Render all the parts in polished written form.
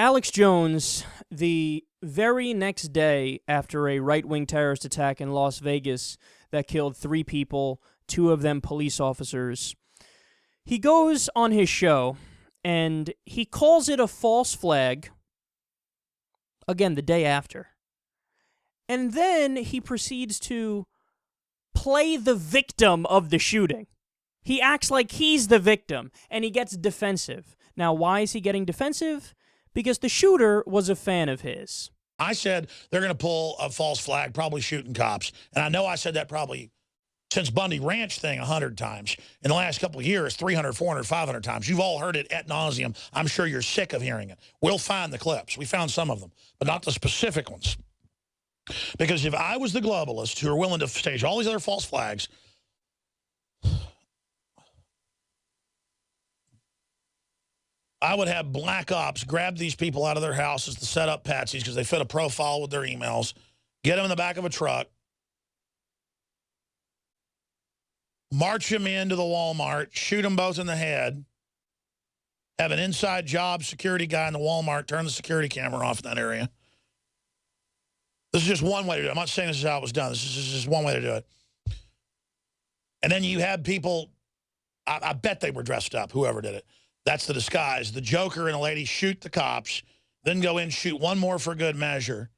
Alex Jones, the very next day after a right-wing terrorist attack in Las Vegas that killed 3 people, 2 of them police officers, he goes on his show and he calls it a false flag, again, the day after. And then he proceeds to play the victim of the shooting. He acts like he's the victim, and he gets defensive. Now, why is he getting defensive? Because the shooter was a fan of his. I said they're going to pull a false flag, probably shooting cops. And I know I said that probably since Bundy Ranch thing 100 times. In the last couple of years, 300, 400, 500 times. You've all heard it ad nauseum. I'm sure you're sick of hearing it. We'll find the clips. We found some of them, but not the specific ones. Because if I was the globalist who are willing to stage all these other false flags, I would have black ops grab these people out of their houses to set up patsies because they fit a profile with their emails, get them in the back of a truck, march them into the Walmart, shoot them both in the head, have an inside job security guy in the Walmart turn the security camera off in that area. This is just one way to do it. I'm not saying this is how it was done. This is just one way to do it. And then you had people, I bet they were dressed up, whoever did it. That's the disguise. The Joker and a lady shoot the cops, then go in, shoot one more for good measure,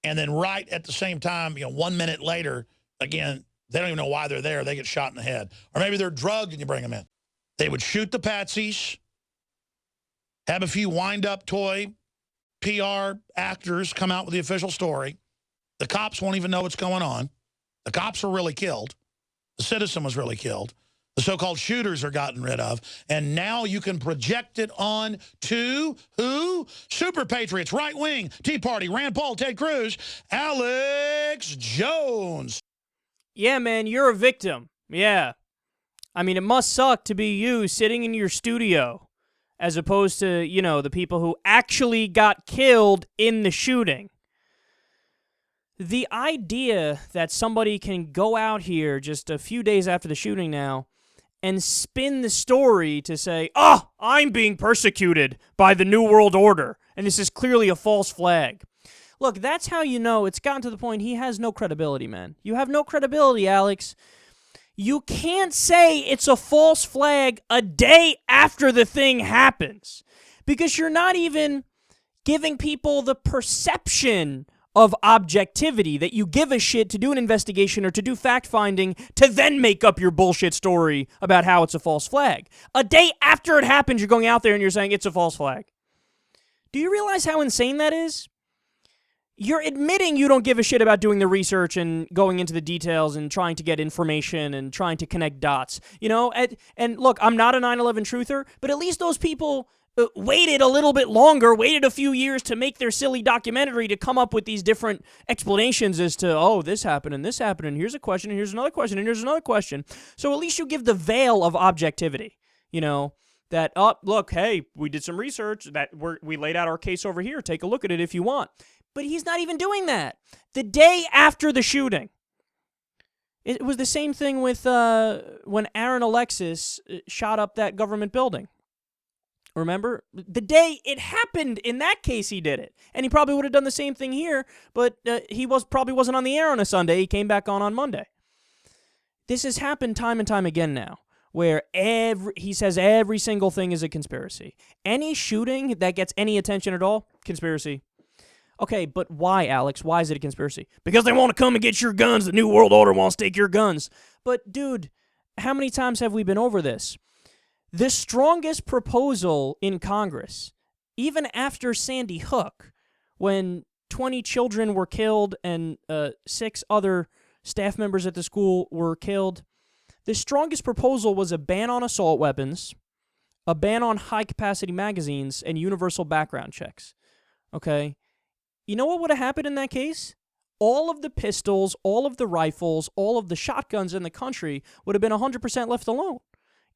and then right at the same time, 1 minute later, again, they don't even know why they're there. They get shot in the head. Or maybe they're drugged and you bring them in. They would shoot the patsies, have a few wind-up toy PR actors come out with the official story. The cops won't even know what's going on. The cops are really killed. The citizen was really killed. The so-called shooters are gotten rid of. And now you can project it on to who? Super Patriots, right wing, Tea Party, Rand Paul, Ted Cruz, Alex Jones. Yeah, man, you're a victim. Yeah. I mean, it must suck to be you sitting in your studio as opposed to, the people who actually got killed in the shooting. The idea that somebody can go out here just a few days after the shooting now and spin the story to say, I'm being persecuted by the New World Order, and this is clearly a false flag. Look, that's how you know it's gotten to the point he has no credibility, man. You have no credibility, Alex. You can't say it's a false flag a day after the thing happens because you're not even giving people the perception of objectivity, that you give a shit to do an investigation or to do fact-finding to then make up your bullshit story about how it's a false flag. A day after it happens, you're going out there and you're saying it's a false flag. Do you realize how insane that is? You're admitting you don't give a shit about doing the research and going into the details and trying to get information and trying to connect dots. And look, I'm not a 9/11 truther, but at least those people waited a little bit longer, waited a few years to make their silly documentary to come up with these different explanations as to, this happened, and here's a question, and here's another question, and here's another question. So at least you give the veil of objectivity, that, look, hey, we did some research, that we laid out our case over here, take a look at it if you want. But he's not even doing that. The day after the shooting, it was the same thing with when Aaron Alexis shot up that government building. Remember? The day it happened, in that case, he did it. And he probably would have done the same thing here, but he probably wasn't on the air on a Sunday. He came back on Monday. This has happened time and time again now, where he says every single thing is a conspiracy. Any shooting that gets any attention at all, conspiracy. Okay, but why, Alex? Why is it a conspiracy? Because they want to come and get your guns. The New World Order wants to take your guns. But, dude, how many times have we been over this? The strongest proposal in Congress, even after Sandy Hook, when 20 children were killed and 6 other staff members at the school were killed, the strongest proposal was a ban on assault weapons, a ban on high-capacity magazines, and universal background checks. Okay? You know what would have happened in that case? All of the pistols, all of the rifles, all of the shotguns in the country would have been 100% left alone.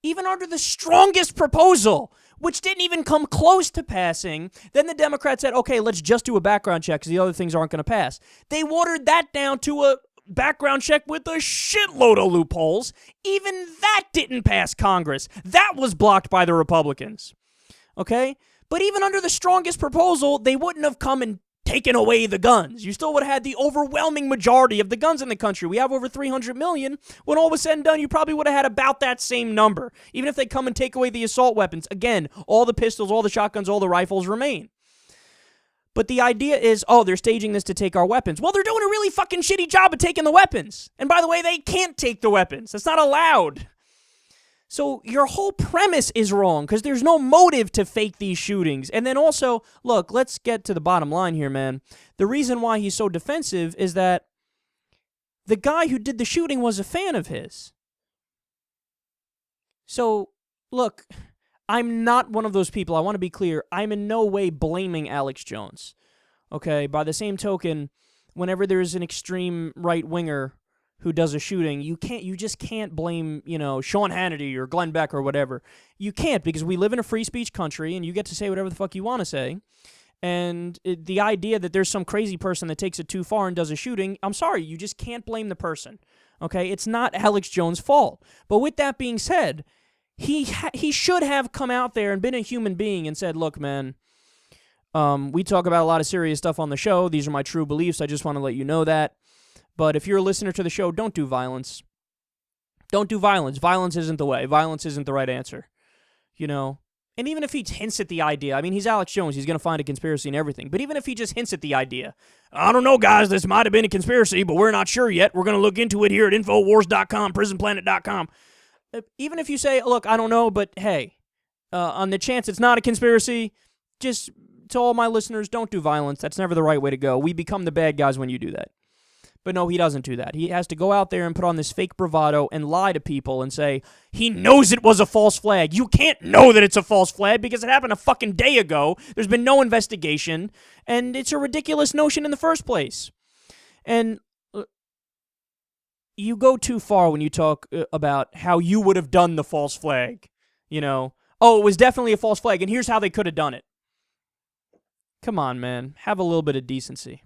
Even under the strongest proposal, which didn't even come close to passing, then the Democrats said, okay, let's just do a background check because the other things aren't going to pass. They watered that down to a background check with a shitload of loopholes. Even that didn't pass Congress. That was blocked by the Republicans. Okay? But even under the strongest proposal, they wouldn't have come and taken away the guns. You still would have had the overwhelming majority of the guns in the country. We have over 300 million. When all was said and done, you probably would have had about that same number. Even if they come and take away the assault weapons, again, all the pistols, all the shotguns, all the rifles remain. But the idea is, oh, they're staging this to take our weapons. Well, they're doing a really fucking shitty job of taking the weapons. And by the way, they can't take the weapons. That's not allowed. So your whole premise is wrong because there's no motive to fake these shootings. And then also, look, let's get to the bottom line here, man. The reason why he's so defensive is that the guy who did the shooting was a fan of his. So, look, I'm not one of those people. I want to be clear. I'm in no way blaming Alex Jones. Okay? By the same token, whenever there's an extreme right-winger who does a shooting, you just can't blame, Sean Hannity or Glenn Beck or whatever. You can't, because we live in a free speech country and you get to say whatever the fuck you want to say. And the idea that there's some crazy person that takes it too far and does a shooting, I'm sorry, you just can't blame the person. Okay? It's not Alex Jones' fault. But with that being said, he should have come out there and been a human being and said, look, man, we talk about a lot of serious stuff on the show. These are my true beliefs. I just want to let you know that. But if you're a listener to the show, don't do violence. Don't do violence. Violence isn't the way. Violence isn't the right answer. And even if he hints at the idea, I mean, he's Alex Jones. He's going to find a conspiracy and everything. But even if he just hints at the idea, I don't know, guys, this might have been a conspiracy, but we're not sure yet. We're going to look into it here at Infowars.com, PrisonPlanet.com. Even if you say, look, I don't know, but hey, on the chance it's not a conspiracy, just to all my listeners, don't do violence. That's never the right way to go. We become the bad guys when you do that. But no, he doesn't do that. He has to go out there and put on this fake bravado and lie to people and say, he knows it was a false flag. You can't know that it's a false flag because it happened a fucking day ago. There's been no investigation, and it's a ridiculous notion in the first place. And you go too far when you talk about how you would have done the false flag. Oh, it was definitely a false flag, and here's how they could have done it. Come on, man. Have a little bit of decency.